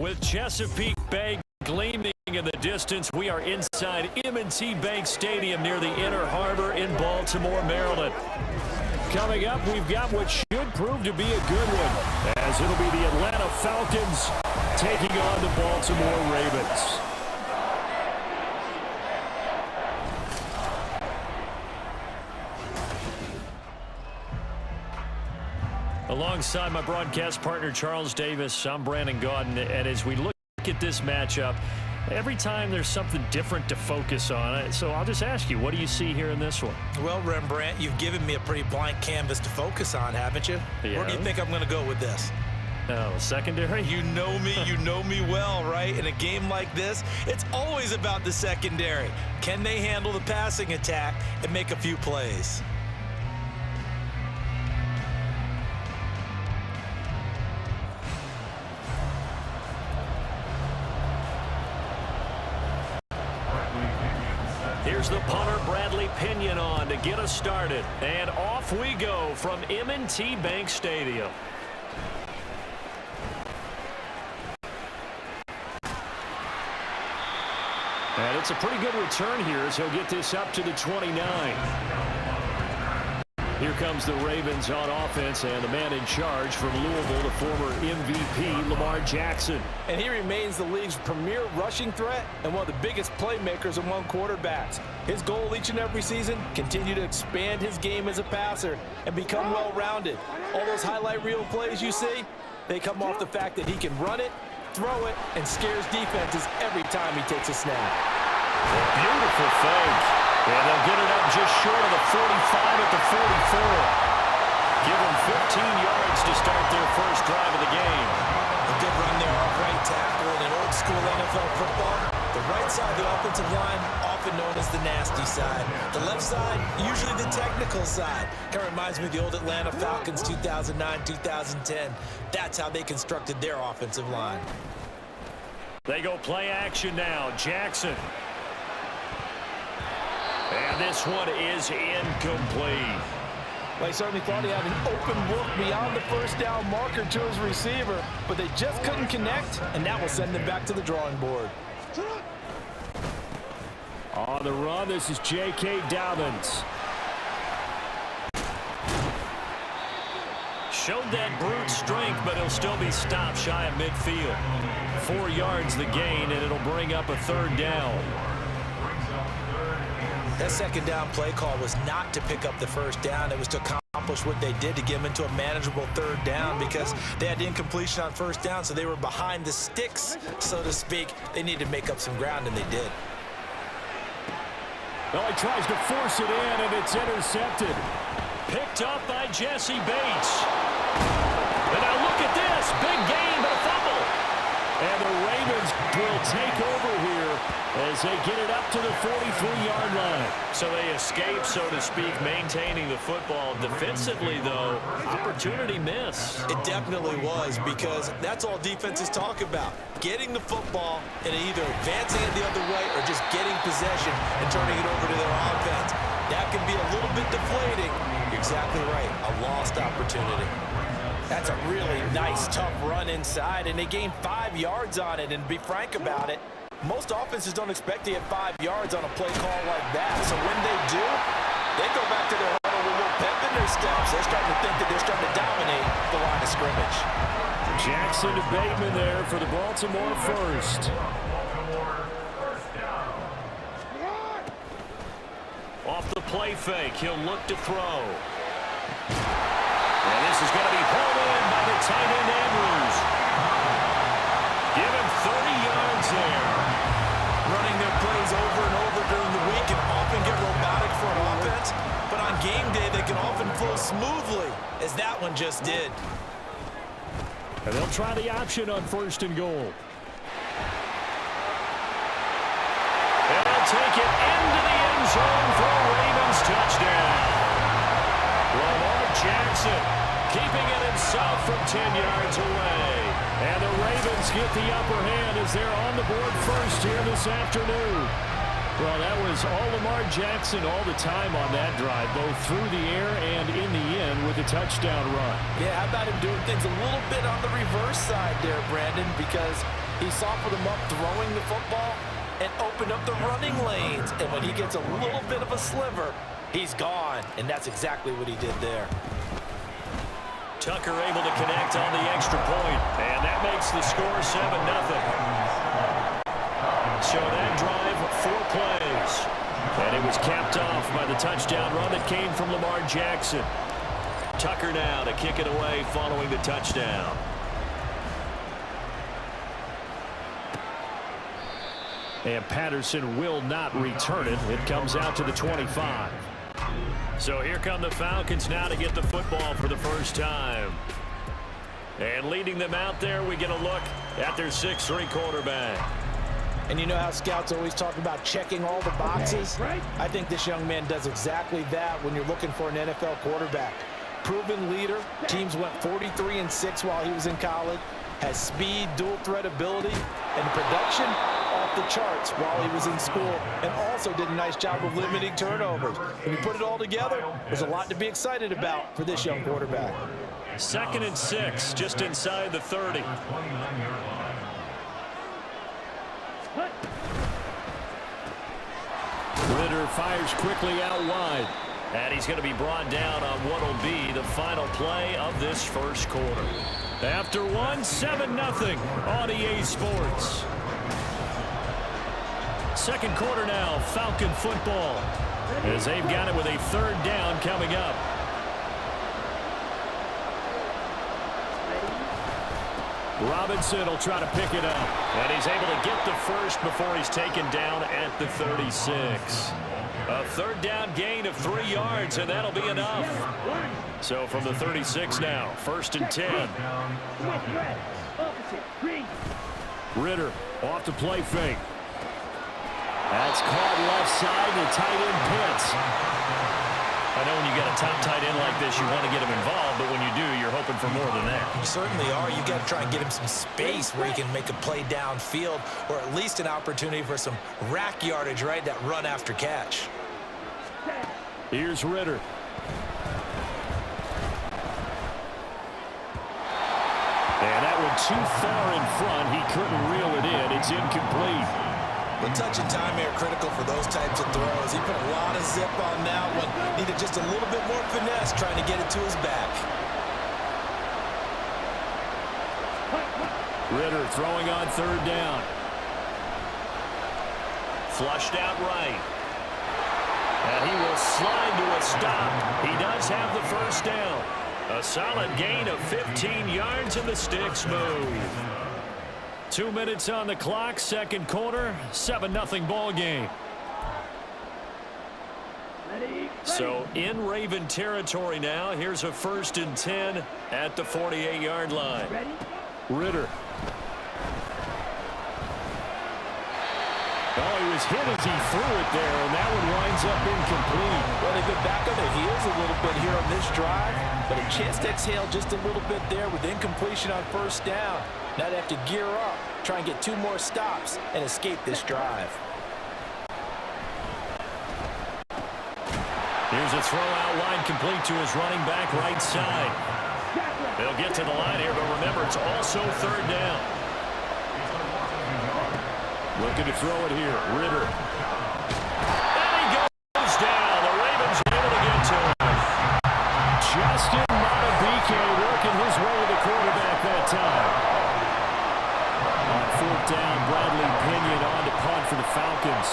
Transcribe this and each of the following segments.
With Chesapeake Bay gleaming in the distance, we are inside M&T Bank Stadium near the Inner Harbor in Baltimore, Maryland. Coming up, we've got what should prove to be a good one, as it'll be the Atlanta Falcons taking on the Baltimore Ravens. Alongside my broadcast partner, Charles Davis, I'm Brandon Gaudin, and as we look at this matchup, every time there's something different to focus on. So I'll just ask you, what do you see here in this one? Well, Rembrandt, you've given me a pretty blank canvas to focus on, haven't you? Yeah. Where do you think I'm going to go with this? Oh, secondary? You know me well, right? In a game like this, it's always about the secondary. Can they handle the passing attack and make a few plays? Here's the punter, Bradley Pinion, on to get us started. And off we go from M&T Bank Stadium. And it's a pretty good return here as he'll get this up to the 29. Here comes the Ravens on offense, and the man in charge from Louisville, the former MVP, Lamar Jackson. And he remains the league's premier rushing threat and one of the biggest playmakers among quarterbacks. His goal each and every season, continue to expand his game as a passer and become well-rounded. All those highlight reel plays you see, they come off the fact that he can run it, throw it, and scares defenses every time he takes a snap. A beautiful fake. And they'll get it up just short of the 45 at the 44. Give them 15 yards to start their first drive of the game. A good run there off right tackle in an old school NFL football. The right side of the offensive line, often known as the nasty side. The left side, usually the technical side. Kind of reminds me of the old Atlanta Falcons 2009-2010. That's how they constructed their offensive line. They go play action now. Jackson. And this one is incomplete. Well, he certainly thought he had an open look beyond the first down marker to his receiver, but they just couldn't connect, and that will send them back to the drawing board. On the run, this is J.K. Dobbins. Showed that brute strength, but he'll still be stopped shy of midfield. 4 yards the gain, and it'll bring up a third down. That second down play call was not to pick up the first down. It was to accomplish what they did to get them into a manageable third down because they had incompletion on first down, so they were behind the sticks, so to speak. They needed to make up some ground, and they did. Well, he tries to force it in, and it's intercepted. Picked up by Jesse Bates. And now look at this. Big gain, but a fumble. And the Ravens will take over here as they get it up to the 43-yard line. So they escape, so to speak, maintaining the football. Defensively, though, opportunity miss. It definitely was, because that's all defenses talk about. Getting the football and either advancing it the other way or just getting possession and turning it over to their offense. That can be a little bit deflating. You're exactly right. A lost opportunity. That's a really nice, tough run inside, and they gained 5 yards on it. And to be frank about it, most offenses don't expect to get 5 yards on a play call like that. So when they do, they go back to their huddle with a little pep in their steps. They're starting to think that they're starting to dominate the line of scrimmage. Jackson to Bateman there for the Baltimore first. Off the play fake, he'll look to throw. And this is going to be hauled in by the tight end Andrews. Give him 30 yards there. Running their plays over and over during the week can often get robotic for an offense, but on game day they can often flow smoothly, as that one just did. And they'll try the option on 1st and goal. And they'll take it into the end zone for a Ravens touchdown. Lamar Jackson keeping it himself from 10 yards away. And the Ravens get the upper hand as they're on the board first here this afternoon. Well, that was all Lamar Jackson all the time on that drive, both through the air and in the end with a touchdown run. Yeah, how about him doing things a little bit on the reverse side there, Brandon, because He softened them up throwing the football and opened up the running lanes. And when he gets a little bit of a sliver, he's gone. And that's exactly what he did there. Tucker able to connect on the extra point, and that makes the score 7-0. So that drive, 4 plays. And it was capped off by the touchdown run that came from Lamar Jackson. Tucker now to kick it away following the touchdown. And Patterson will not return it. It comes out to the 25. So here come the Falcons now to get the football for the first time. And leading them out there, we get a look at their 6'3" quarterback. And you know how scouts always talk about checking all the boxes? I think this young man does exactly that when you're looking for an NFL quarterback. Proven leader. Teams went 43-6 while he was in college. Has speed, dual threat ability, and production off the charts while he was in school, and also did a nice job of limiting turnovers. When you put it all together, there's a lot to be excited about for this young quarterback. 2nd and 6, just inside the 30. Ritter fires quickly out wide. And he's going to be brought down on what will be the final play of this first quarter. After 7-0 on EA Sports. Second quarter now, Falcon football. As they've got it with a 3rd down coming up. Robinson will try to pick it up. And he's able to get the first before he's taken down at the 36. A 3rd down gain of 3 yards, and that'll be enough. So from the 36 now, 1st and 10. Ritter off the play fake. That's caught left side, the tight end Pitts. I know when you got a top tight end like this, you want to get him involved, but when you do, you're hoping for more than that. You certainly are. You got to try and get him some space where he can make a play downfield, or at least an opportunity for some rack yardage, right? That run after catch. Here's Ritter. And that one too far in front. He couldn't reel it in. It's incomplete. The touch and time here critical for those types of throws. He put a lot of zip on that one. Needed just a little bit more finesse trying to get it to his back. Ritter throwing on 3rd down. Flushed out right. And he will slide to a stop. He does have the 1st down. A solid gain of 15 yards and the sticks move. 2 minutes on the clock, second quarter, 7-0 ball game. So in Raven territory now, here's a 1st and 10 at the 48-yard line. Ritter. Oh, he was hit as he threw it there, and that one winds up incomplete. Well, they've been back on their heels a little bit here on this drive, but a chance to exhale just a little bit there with incompletion on 1st down. Now they have to gear up, try and get 2 more stops, and escape this drive. Here's a throw out wide, complete to his running back right side. They'll get to the line here, but remember, it's also 3rd down. Looking to throw it here, Ritter. And he goes down. The Ravens are able to get to him. Justin Madubuike working his way to the quarterback that time. On 4th down, Bradley Pinion on to punt for the Falcons.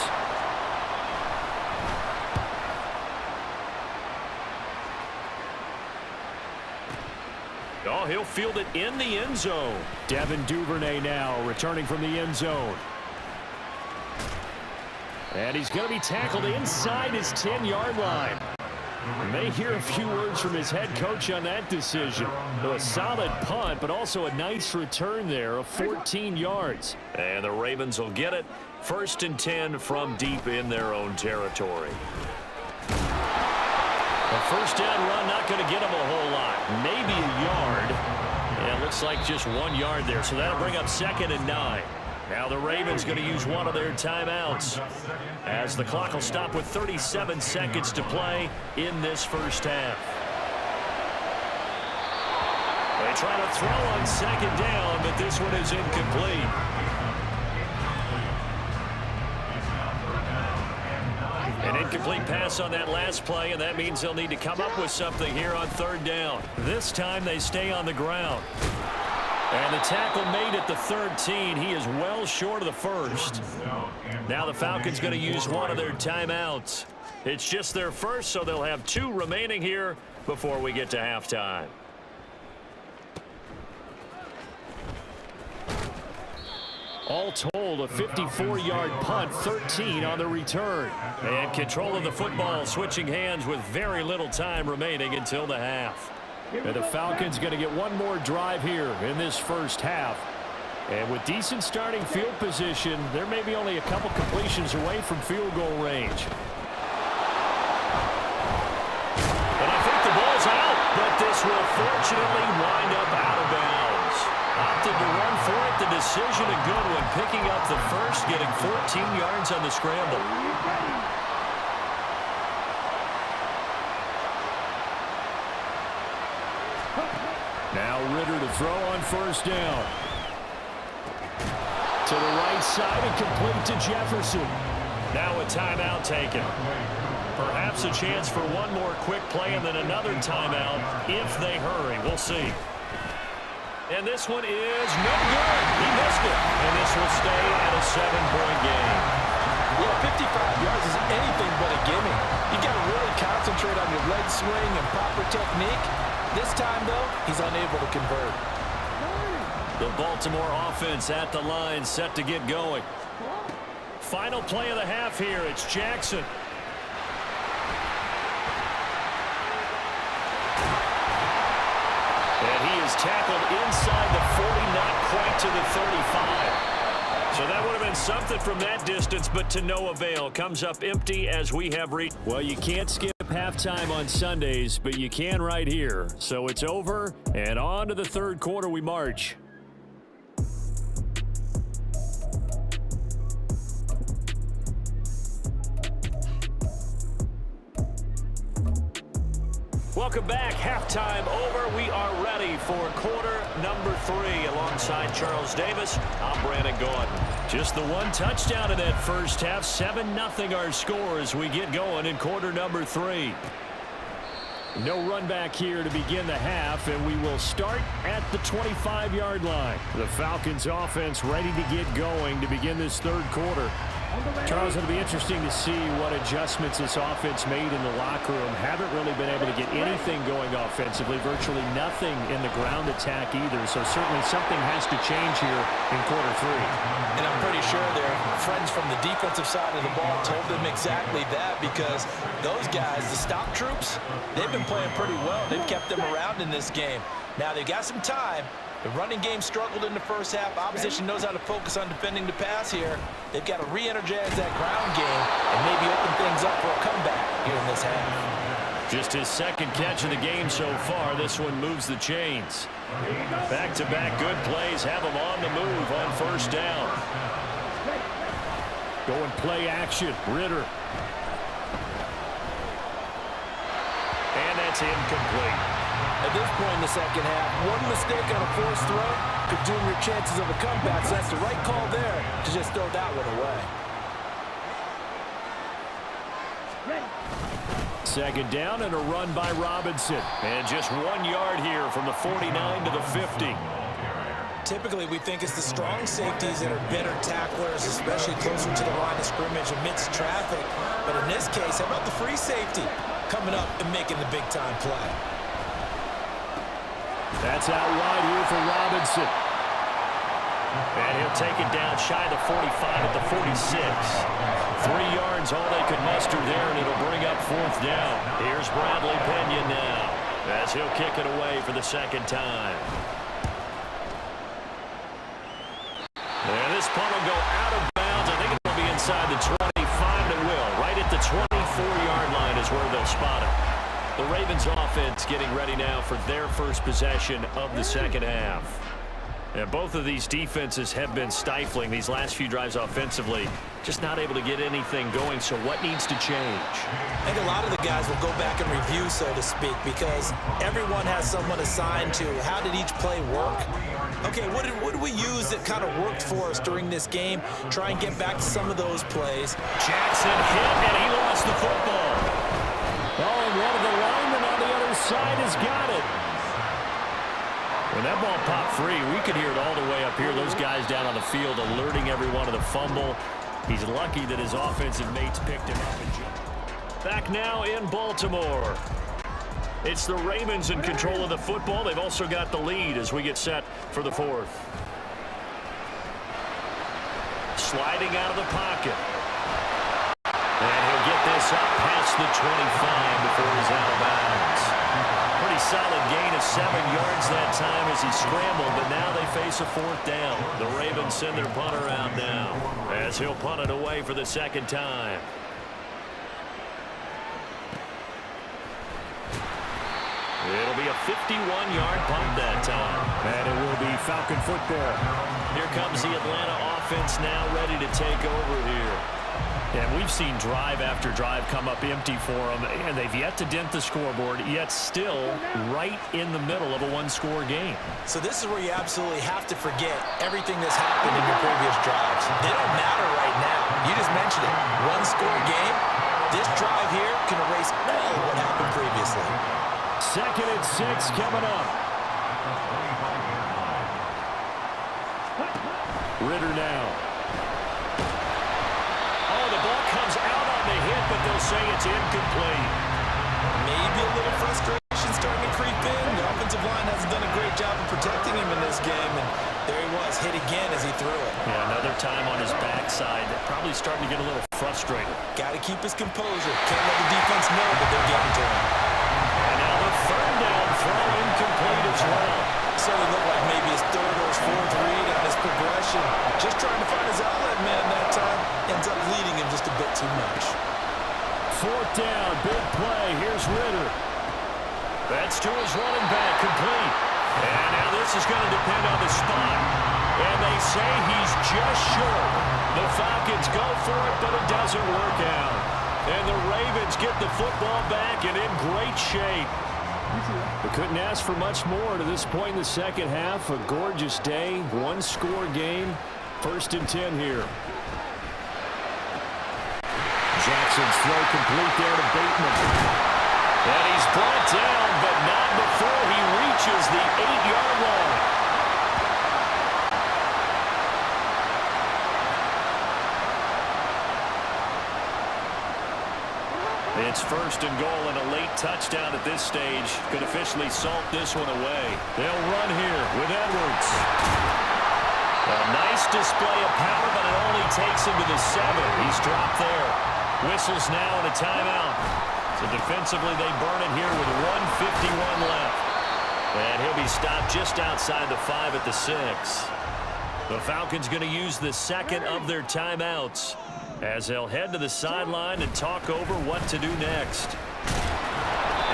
Oh, he'll field it in the end zone. Devin Duvernay now returning from the end zone. And he's going to be tackled inside his 10-yard line. You may hear a few words from his head coach on that decision. A solid punt, but also a nice return there of 14 yards. And the Ravens will get it. 1st and 10 from deep in their own territory. A 1st down run, not going to get him a whole lot. Maybe a yard. And it looks like just 1 yard there. So that'll bring up 2nd and 9. Now the Ravens going to use one of their timeouts as the clock will stop with 37 seconds to play in this first half. They try to throw on 2nd down, but this one is incomplete. An incomplete pass on that last play, and that means they'll need to come up with something here on third down. This time they stay on the ground. And the tackle made at the 13. He is well short of the first. Now the Falcons going to use one of their timeouts. It's just their first, so they'll have 2 remaining here before we get to halftime. All told, a 54-yard punt, 13 on the return. And control of the football, switching hands with very little time remaining until the half. And the Falcons going to get one more drive here in this first half. And with decent starting field position, there may be only a couple completions away from field goal range. And I think the ball's out, but this will fortunately wind up out of bounds. Opted to run for it. The decision a good one. Picking up the first, getting 14 yards on the scramble. Now Ritter to throw on first down. To the right side and complete to Jefferson. Now a timeout taken. Perhaps a chance for one more quick play and then another timeout if they hurry. We'll see. And this one is no good. He missed it. And this will stay at a 7-point game. Yeah, 55 yards is anything but a gimme. You got to really concentrate on your leg swing and proper technique. This time, though, he's unable to convert. The Baltimore offense at the line, set to get going. Final play of the half here. It's Jackson. And he is tackled inside the 40, not quite to the 35. So that would have been something from that distance, but to no avail. Comes up empty as we have reached. Well, you can't skip halftime on Sundays, but you can right here. So it's over, and on to the third quarter we march. Welcome back. Halftime over. We are ready for quarter number 3. Alongside Charles Davis, I'm Brandon Gordon. Just the one touchdown in that first half. 7-0 our score as we get going in quarter number 3. No run back here to begin the half, and we will start at the 25-yard line. The Falcons offense ready to get going to begin this third quarter. Charles, it'll be interesting to see what adjustments this offense made in the locker room. Haven't really been able to get anything going offensively, virtually nothing in the ground attack either. So certainly something has to change here in quarter 3. And I'm pretty sure their friends from the defensive side of the ball told them exactly that, because those guys, the stop troops, they've been playing pretty well. They've kept them around in this game. Now they've got some time. The running game struggled in the first half. Opposition knows how to focus on defending the pass here. They've got to re-energize that ground game and maybe open things up for a comeback here in this half. Just his second catch of the game so far. This one moves the chains. Back-to-back good plays have him on the move on first down. Going play action. Ritter. And that's incomplete. At this point in the second half, one mistake on a forced throw could doom your chances of a comeback. So that's the right call there to just throw that one away. Second down and a run by Robinson. And just 1 yard here from the 49 to the 50. Typically, we think it's the strong safeties that are better tacklers, especially closer to the line of scrimmage amidst traffic. But in this case, how about the free safety coming up and making the big-time play? That's out wide here for Robinson. And he'll take it down shy of the 45 at the 46. 3 yards, all they could muster there, and it'll bring up fourth down. Here's Bradley Pena now as he'll kick it away for the second time. And this punt will go out of bounds. I think it'll be inside the 25, and it will. Right at the 24-yard line is where they'll spot it. The Ravens offense getting ready now for their first possession of the second half. And both of these defenses have been stifling these last few drives offensively. Just not able to get anything going, so what needs to change? I think a lot of the guys will go back and review, so to speak, because everyone has someone assigned to how did each play work. Okay, what did we use that kind of worked for us during this game? Try and get back to some of those plays. Jackson hit, and he lost the football. Oh, and one of the linemen on the other side has got it. When that ball popped free, we could hear it all the way up here. Those guys down on the field alerting everyone of the fumble. He's lucky that his offensive mates picked him up and jumped. Back now in Baltimore. It's the Ravens in control of the football. They've also got the lead as we get set for the fourth. Sliding out of the pocket. And he'll get this up past the 25 before he's out of bounds. Pretty solid gain of 7 yards that time as he scrambled, but now they face a fourth down. The Ravens send their punter out now as he'll punt it away for the second time. It'll be a 51-yard punt that time. And it will be Falcon football. Here comes the Atlanta offense now ready to take over here. And we've seen drive after drive come up empty for them, and they've yet to dent the scoreboard, yet still right in the middle of a one-score game. So this is where you absolutely have to forget everything that's happened in your previous drives. They don't matter right now. You just mentioned it. One-score game. This drive here can erase all of what happened previously. 2nd and 6 coming up. Ritter now. Oh, the ball comes out on the hit, but they'll say it's incomplete. Maybe a little frustration starting to creep in. The offensive line hasn't done a great job of protecting him in this game, and there he was, hit again as he threw it. Yeah, another time on his backside. Probably starting to get a little frustrated. Got to keep his composure. Can't let the defense know that they're getting to him. And now the 3rd down throw incomplete as well. Certainly looked like maybe his 3rd or his 4th read on his progression. Just trying to find his outlet man that time. Ends up leading him just a bit too much. 4th down, big play. Here's Ritter. That's to his running back, complete. And now this is going to depend on the spot. And they say he's just short. The Falcons go for it, but it doesn't work out. And the Ravens get the football back and in great shape. We couldn't ask for much more to this point in the second half. A gorgeous day, one-score game. 1st and 10 here. Jackson's throw complete there to Bateman. And he's brought down, but not before he reaches the 8-yard line. It's 1st and goal, and a late touchdown at this stage could officially salt this one away. They'll run here with Edwards. A nice display of power, but it only takes him to the 7. He's dropped there. Whistles now and a timeout. So defensively, they burn it here with 1:51 left. And he'll be stopped just outside the 5 at the 6. The Falcons going to use the 2nd of their timeouts as they'll head to the sideline and talk over what to do next.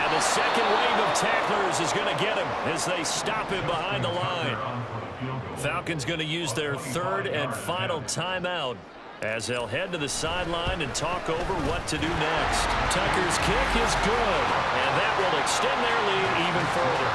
And the 2nd wave of tacklers is going to get him as they stop him behind the line. Falcons going to use their 3rd and final timeout as they'll head to the sideline and talk over what to do next. Tucker's kick is good, and that will extend their lead even further.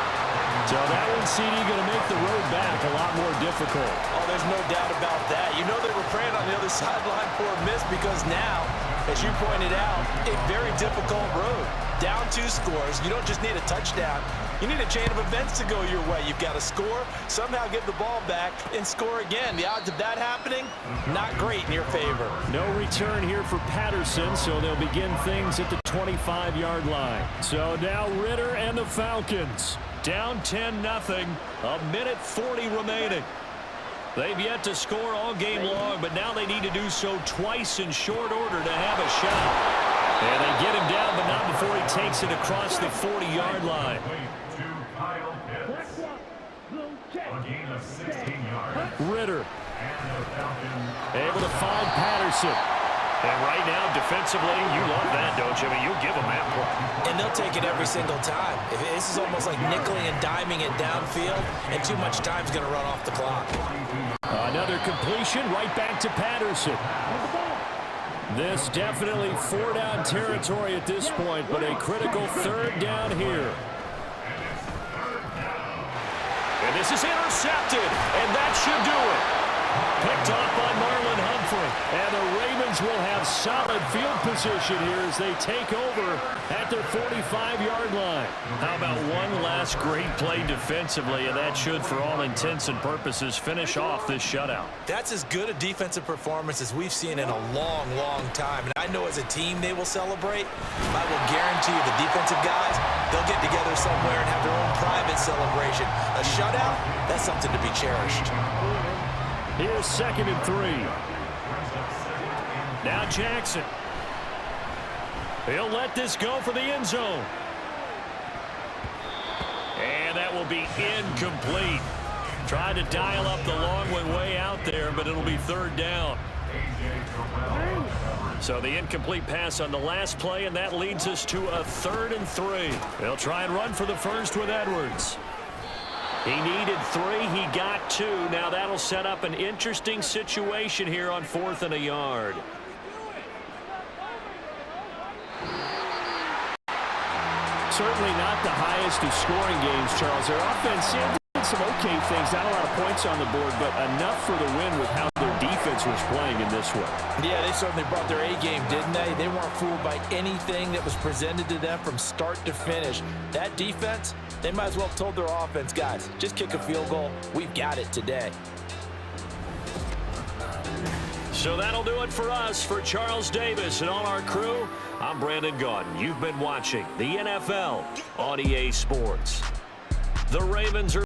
So that one, CD, going to make the road back a lot more difficult. Oh, there's no doubt about that. You know they were praying on the other sideline for a miss because now, as you pointed out, a very difficult road. Down 2 scores. You don't just need a touchdown. You need a chain of events to go your way. You've got to score, somehow get the ball back, and score again. The odds of that happening, not great in your favor. No return here for Patterson, so they'll begin things at the 25-yard line. So now Ritter and the Falcons down 10-0, 1:40 remaining. They've yet to score all game long, but now they need to do so twice in short order to have a shot. And they get him down, but not before he takes it across the 40-yard line. Ritter able to find Patterson. And right now, defensively, you love that, don't you? I mean, you'll give them that play. And they'll take it every single time. This is almost like nickeling and diming it downfield, and too much time's going to run off the clock. Another completion right back to Patterson. This definitely 4-down territory at this point, but a critical 3rd down here. And this This is intercepted, and that should do it. Picked off by Marlon Humphrey. And the Ravens will have solid field position here as they take over at their 45-yard line. How about one last great play defensively, and that should, for all intents and purposes, finish off this shutout. That's as good a defensive performance as we've seen in a long, long time. And I know as a team they will celebrate. I will guarantee you the defensive guys, they'll get together somewhere and have their own private celebration. A shutout, that's something to be cherished. Here's 2nd and 3. Now Jackson. He'll let this go for the end zone. And that will be incomplete. Trying to dial up the long one way out there, but it'll be 3rd down. So the incomplete pass on the last play, and that leads us to a 3rd and 3. They'll try and run for the first with Edwards. He needed 3. He got 2. Now that'll set up an interesting situation here on 4th and a yard. Certainly not the highest of scoring games, Charles. Their offense did some okay things. Not a lot of points on the board, but enough for the win with how their defense was playing in this one. Yeah, they certainly brought their A game, didn't they? They weren't fooled by anything that was presented to them from start to finish. That defense, they might as well have told their offense, guys, just kick a field goal. We've got it today. So that'll do it for us. For Charles Davis and all our crew, I'm Brandon Gaudin. You've been watching the NFL on EA Sports. The Ravens are